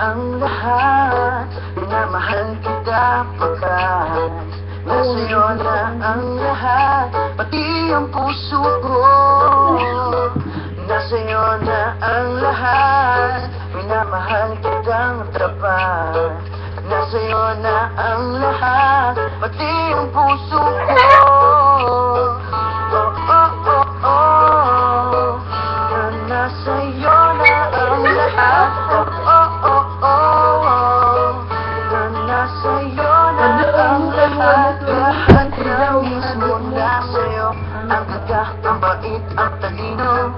ang lahat. Minamahal kita pagkat nasa'yo na ang lahat. Pati ang puso ko, nasa'yo na ang lahat. Minamahal kitang tapat, nasa'yo na ang lahat. Pati ang puso ko. Oh, oh, oh, oh. Nasa'yo na ang lahat. Oh, oh, oh, oh. Nasa'yo na ang lahat. Lahat na mismo nasa'yo. Ang ganda, ang bait, ang talino.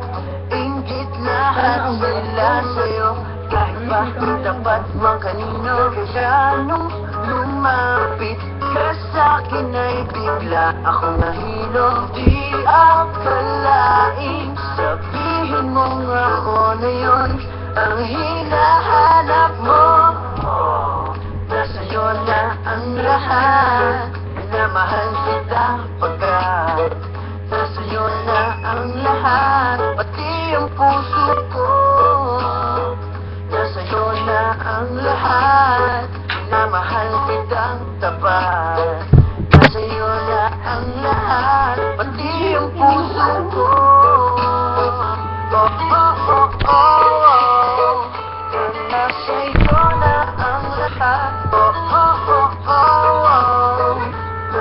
Inggit lahat sila sa'yo. Kahit ba tapat mang kanino. Kaya nung lumapit ka sa'kin ay bigla akong nahilo. Di akalaing sabihin mong ako na yun ang hinahanap mo. Nasa'yo na ang lahat. Minamahal kita pagkat nasa'yo na ang lahat. Pati ang puso ko, nasa'yo na ang lahat. Minamahal kitang tapat, nasa'yo na ang lahat. Pati ang puso ko. Oh, oh, oh, oh, oh. Nasa'yo na ang lahat. Oh, oh, oh, oh, oh.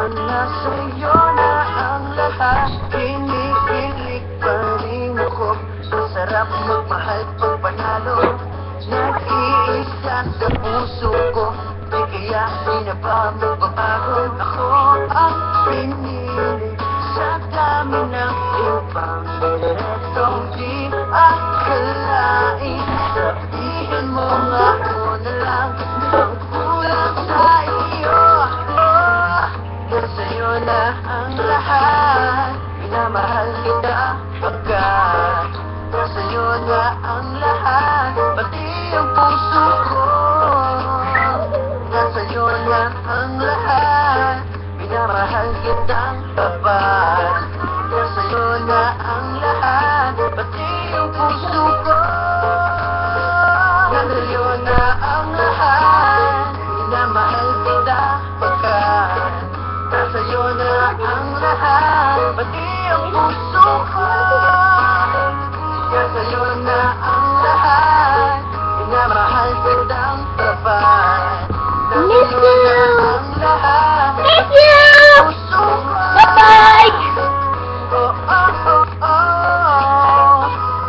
Nasa'yo na ang lahat. Kinikilig pa rin ako. Ang sarap magmahal pag panalo. Nag-iisa sa puso ko. Di kaya di na ba magbabago? Ako ang pinili sa dami ng ibang direktong di akalain. Sabihin mo nga ako na lang ang kulang sa iyo. Oh, nasa'yo na ang lahat. Minamahal kita pagkat nasa'yo na ang lahat. Pati ang puso ko, nasa'yo na ang lahat. Minamahal kitang tapat, nasa'yo na ang lahat. Pati ang puso ko, nasa'yo na ang lahat. Minamahal kita pagkat nasa'yo na ang lahat. Pati ang puso ko, nasa'yo na ang lahat. Minamahal kitang tapat, nasa'yo na ang lahat. Thank you! Puso ko. Bye-bye! Oh, oh, oh, oh.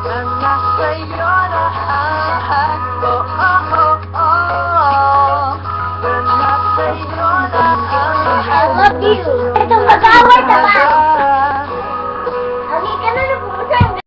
Na nasa'yo na ang lahat. Oh, oh, oh, oh. Na nasa'yo na ang lahat. I love you! Itong mag-away na ba?